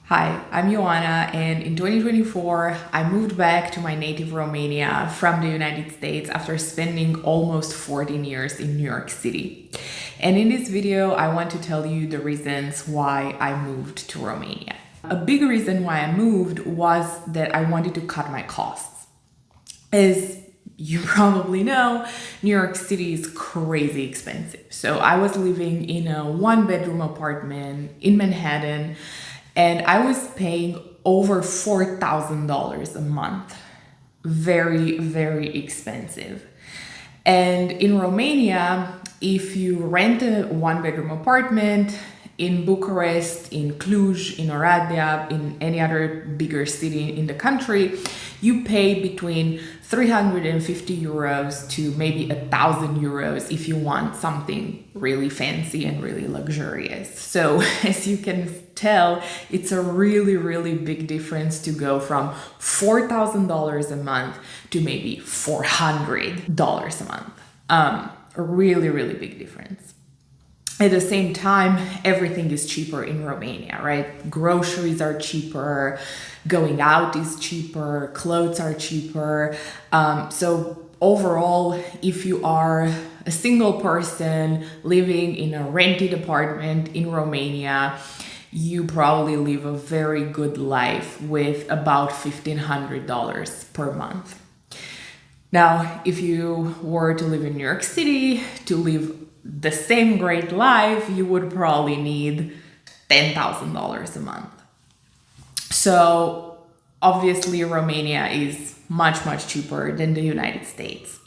Hi, I'm Ioana, and in 2024, I moved back to my native Romania from the United States after spending almost 14 years in New York City. And in this video, I want to tell you the reasons why I moved to Romania. A big reason why I moved was that I wanted to cut my costs. As you probably know, New York City is crazy expensive. So I was living in a one-bedroom apartment in Manhattan, and I was paying over $4,000 a month. Very, very expensive. And in Romania, if you rent a one-bedroom apartment in Bucharest, in Cluj, in Oradea, in any other bigger city in the country, you pay between 350 euros to maybe 1,000 euros if you want something really fancy and really luxurious. So as you can tell, it's a really, really big difference to go from $4,000 a month to maybe $400 a month. A really, really big difference. At the same time, everything is cheaper in Romania, right? Groceries are cheaper, going out is cheaper, clothes are cheaper. So overall, if you are a single person living in a rented apartment in Romania, you probably live a very good life with about $1,500 per month. Now, if you were to live in New York City, to live the same great life, you would probably need $10,000 a month. So obviously Romania is much, much cheaper than the United States.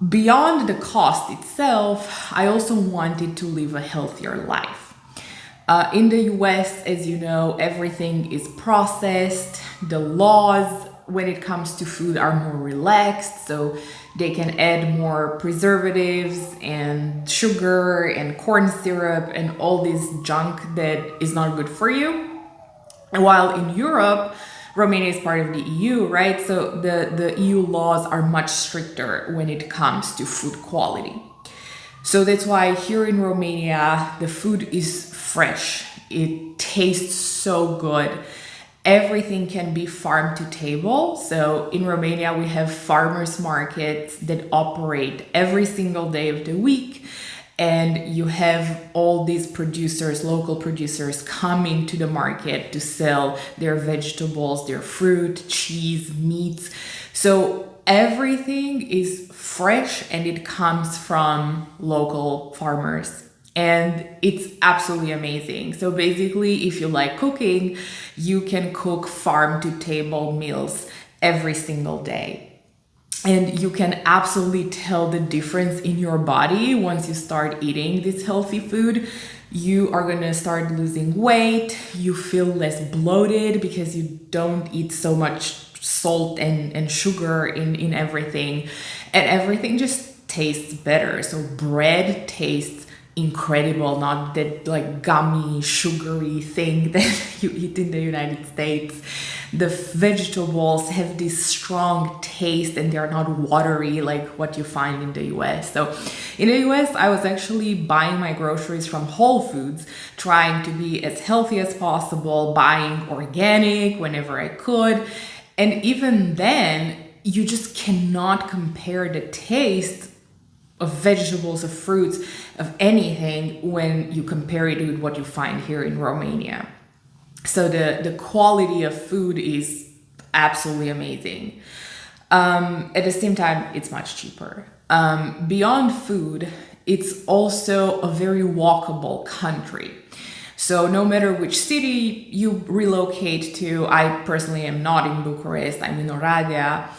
Beyond the cost itself, I also wanted to live a healthier life. In the US, as you know, everything is processed. The laws when it comes to food are more relaxed, so they can add more preservatives and sugar and corn syrup and all this junk that is not good for you. While in Europe, Romania is part of the EU, right? So the EU laws are much stricter when it comes to food quality. So that's why here in Romania, the food is fresh. It tastes so good. Everything can be farm to table. So in Romania, we have farmers markets that operate every single day of the week. And you have all these producers, local producers, coming to the market to sell their vegetables, their fruit, cheese, meats. So everything is fresh and it comes from local farmers. And it's absolutely amazing. So basically, if you like cooking, you can cook farm to table meals every single day. And you can absolutely tell the difference in your body once you start eating this healthy food. You are gonna start losing weight, you feel less bloated because you don't eat so much salt and sugar in everything. And everything just tastes better. So bread tastes incredible, not that like gummy, sugary thing that you eat in the United States. The vegetables have this strong taste and they're not watery like what you find in the US. So in the US, I was actually buying my groceries from Whole Foods, trying to be as healthy as possible, buying organic whenever I could. And even then, you just cannot compare the taste of vegetables, of fruits, of anything when you compare it with what you find here in Romania. So the quality of food is absolutely amazing. At the same time, it's much cheaper. Beyond food, it's also a very walkable country. So no matter which city you relocate to, I personally am not in Bucharest, I'm in Oradea.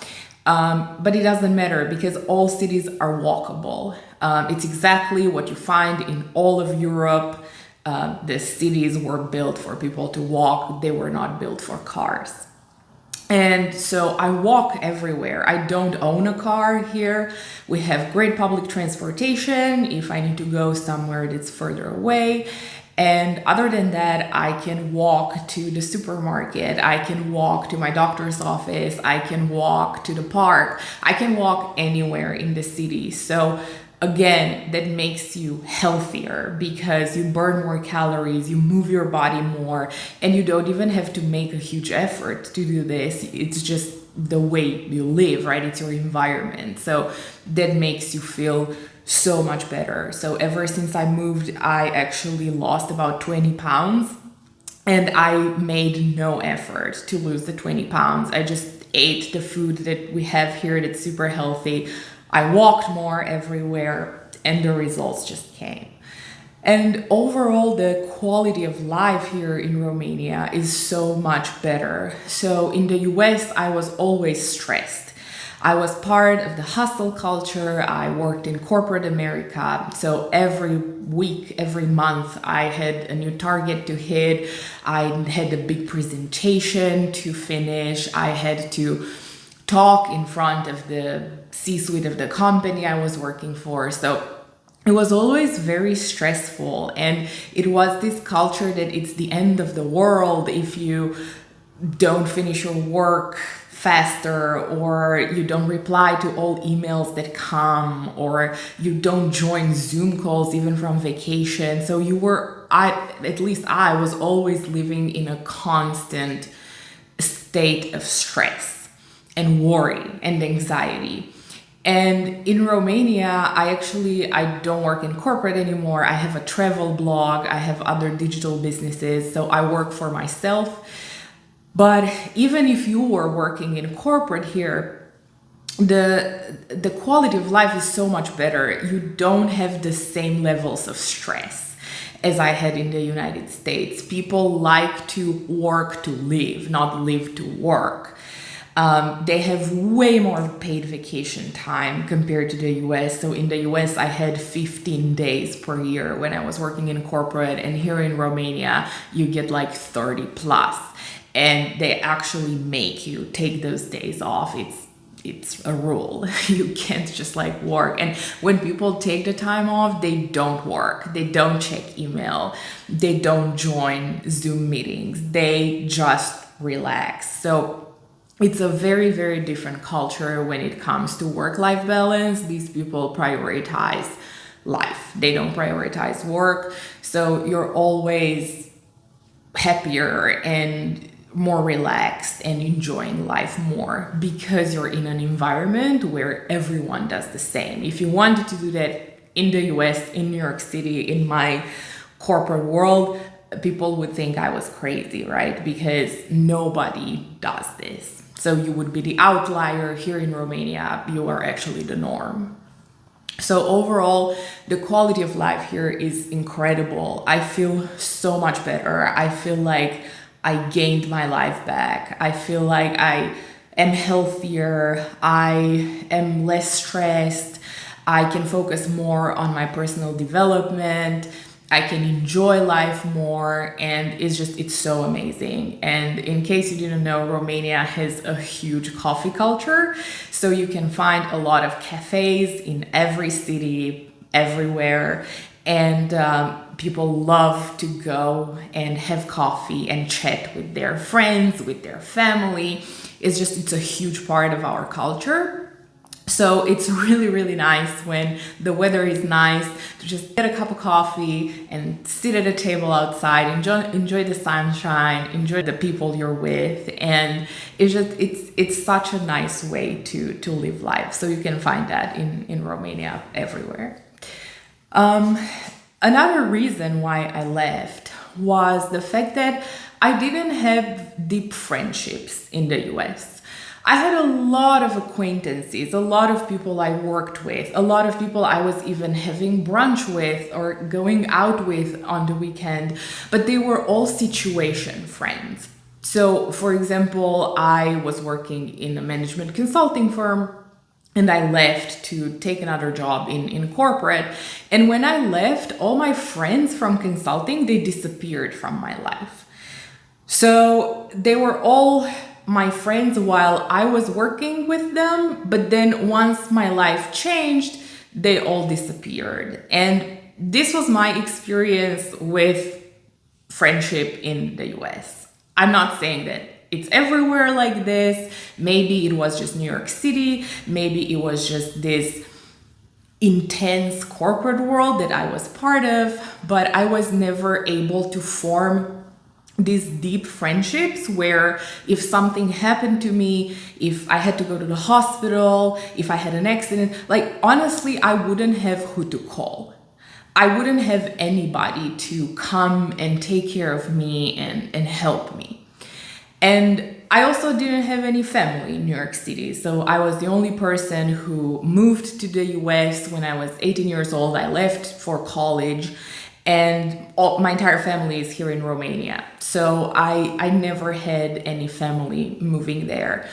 But it doesn't matter because all cities are walkable. It's exactly what you find in all of Europe. The cities were built for people to walk. They were not built for cars. And so I walk everywhere. I don't own a car here. We have great public transportation if I need to go somewhere that's further away. And other than that, I can walk to the supermarket, I can walk to my doctor's office, I can walk to the park, I can walk anywhere in the city. So again, that makes you healthier because you burn more calories, you move your body more, and you don't even have to make a huge effort to do this. It's just the way you live, right? It's your environment. So that makes you feel so much better. So ever since I moved, I actually lost about 20 pounds, and I made no effort to lose the 20 pounds. I just ate the food that we have here that's super healthy. I walked more everywhere, and the results just came. And overall, the quality of life here in Romania is so much better. So in the US, I was always stressed. I was part of the hustle culture. I worked in corporate America. So every week, every month, I had a new target to hit. I had a big presentation to finish. I had to talk in front of the C-suite of the company I was working for. So it was always very stressful, and it was this culture that it's the end of the world if you don't finish your work faster, or you don't reply to all emails that come, or you don't join Zoom calls even from vacation. So at least I was always living in a constant state of stress and worry and anxiety. And in Romania, I don't work in corporate anymore. I have a travel blog. I have other digital businesses. So I work for myself. But even if you were working in corporate here, the quality of life is so much better. You don't have the same levels of stress as I had in the United States. People like to work to live, not live to work. They have way more paid vacation time compared to the US. So in the US, I had 15 days per year when I was working in corporate, and here in Romania, you get like 30 plus. And they actually make you take those days off. It's a rule. You can't just like work. And when people take the time off, they don't work. They don't check email. They don't join Zoom meetings. They just relax. So it's a very, very different culture when it comes to work-life balance. These people prioritize life. They don't prioritize work. So you're always happier and more relaxed and enjoying life more because you're in an environment where everyone does the same. If you wanted to do that in the US, in New York City, in my corporate world, people would think I was crazy, right? Because nobody does this. So you would be the outlier. Here in Romania, you are actually the norm. So overall, the quality of life here is incredible. I feel so much better. I feel like I gained my life back. I feel like I am healthier. I am less stressed. I can focus more on my personal development. I can enjoy life more, and it's so amazing. And in case you didn't know, Romania has a huge coffee culture. So you can find a lot of cafes in every city, everywhere. And people love to go and have coffee and chat with their friends, with their family. It's a huge part of our culture. So it's really, really nice when the weather is nice to just get a cup of coffee and sit at a table outside, enjoy the sunshine, enjoy the people you're with. And it's such a nice way to live life. So you can find that in Romania everywhere. Another reason why I left was the fact that I didn't have deep friendships in the US. I had a lot of acquaintances, a lot of people I worked with, a lot of people I was even having brunch with or going out with on the weekend, but they were all situation friends. So, for example, I was working in a management consulting firm, and I left to take another job in corporate. And when I left, all my friends from consulting, they disappeared from my life. So they were all my friends while I was working with them, but then once my life changed, they all disappeared. And this was my experience with friendship in the US. I'm not saying that it's everywhere like this. Maybe it was just New York City. Maybe it was just this intense corporate world that I was part of, but I was never able to form these deep friendships where if something happened to me, if I had to go to the hospital, if I had an accident, like honestly, I wouldn't have who to call. I wouldn't have anybody to come and take care of me and help me. And I also didn't have any family in New York City. So I was the only person who moved to the US when I was 18 years old. I left for college, and my entire family is here in Romania. So I never had any family moving there.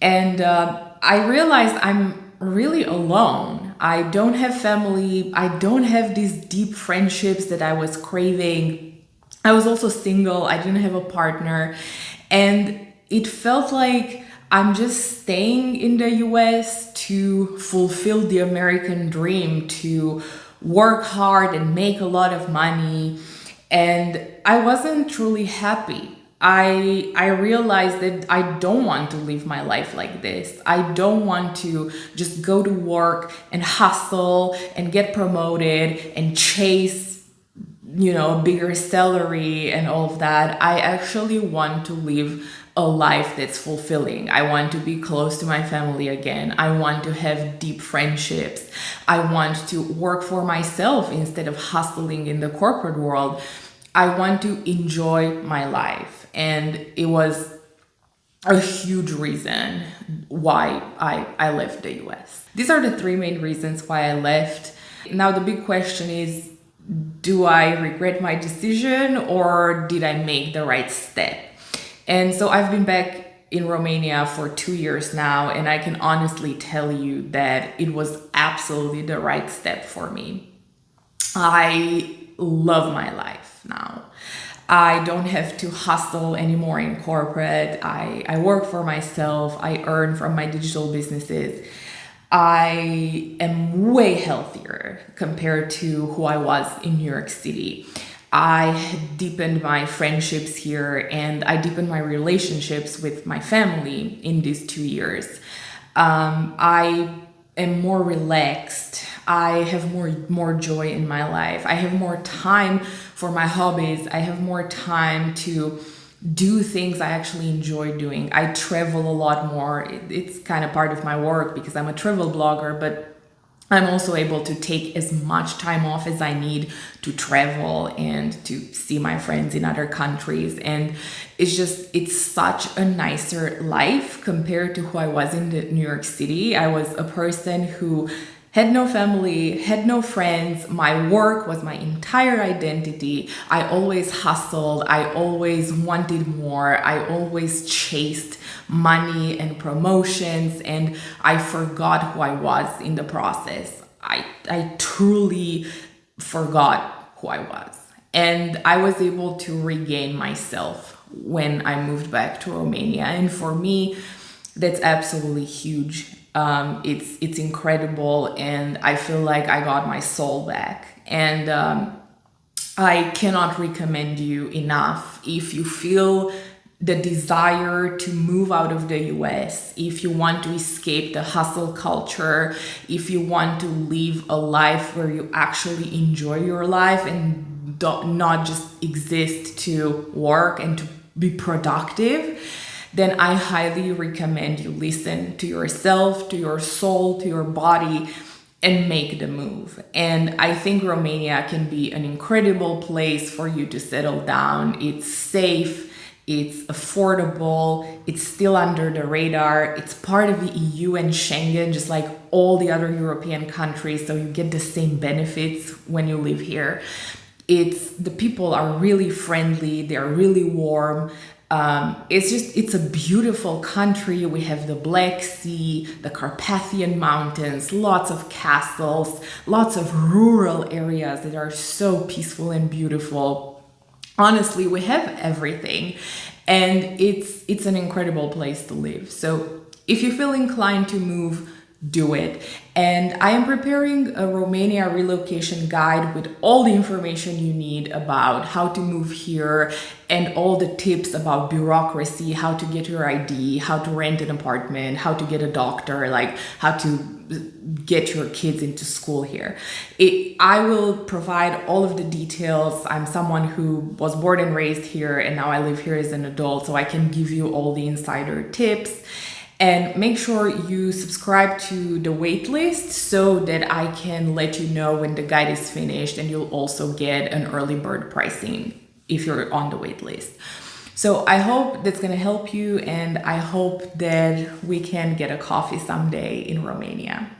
And I realized I'm really alone. I don't have family. I don't have these deep friendships that I was craving. I was also single. I didn't have a partner. And it felt like I'm just staying in the US to fulfill the American dream, to work hard and make a lot of money. And I wasn't truly happy. I realized that I don't want to live my life like this. I don't want to just go to work and hustle and get promoted and chase, a bigger salary and all of that. I actually want to live a life that's fulfilling. I want to be close to my family again. I want to have deep friendships. I want to work for myself instead of hustling in the corporate world. I want to enjoy my life. And it was a huge reason why I left the US. These are the three main reasons why I left. Now the big question is, do I regret my decision or did I make the right step? And so I've been back in Romania for 2 years now, and I can honestly tell you that it was absolutely the right step for me. I love my life now. I don't have to hustle anymore in corporate. I work for myself. I earn from my digital businesses. I am way healthier compared to who I was in New York City. I deepened my friendships here and I deepened my relationships with my family in these 2 years. I am more relaxed. I have more joy in my life. I have more time for my hobbies. I have more time to do things I actually enjoy doing. I travel a lot more. It's kind of part of my work because I'm a travel blogger, but I'm also able to take as much time off as I need to travel and to see my friends in other countries. And it's such a nicer life compared to who I was in New York City. I was a person who had no family, had no friends. My work was my entire identity. I always hustled. I always wanted more. I always chased money and promotions, and I forgot who I was in the process. I truly forgot who I was. And I was able to regain myself when I moved back to Romania. And for me, that's absolutely huge. It's incredible, and I feel like I got my soul back. And I cannot recommend you enough. If you feel the desire to move out of the US, if you want to escape the hustle culture, if you want to live a life where you actually enjoy your life and not just exist to work and to be productive, then I highly recommend you listen to yourself, to your soul, to your body, and make the move. And I think Romania can be an incredible place for you to settle down. It's safe, it's affordable, it's still under the radar, it's part of the EU and Schengen, just like all the other European countries, so you get the same benefits when you live here. The people are really friendly, they're really warm. It's a beautiful country. We have the Black Sea, the Carpathian Mountains, lots of castles, lots of rural areas that are so peaceful and beautiful. Honestly, we have everything, and it's an incredible place to live. So if you feel inclined to move, do it. And I am preparing a Romania relocation guide with all the information you need about how to move here and all the tips about bureaucracy, how to get your ID, how to rent an apartment, how to get a doctor, like how to get your kids into school here. I will provide all of the details. I'm someone who was born and raised here, and now I live here as an adult, so I can give you all the insider tips. And make sure you subscribe to the waitlist so that I can let you know when the guide is finished, and you'll also get an early bird pricing if you're on the waitlist. So I hope that's going to help you, and I hope that we can get a coffee someday in Romania.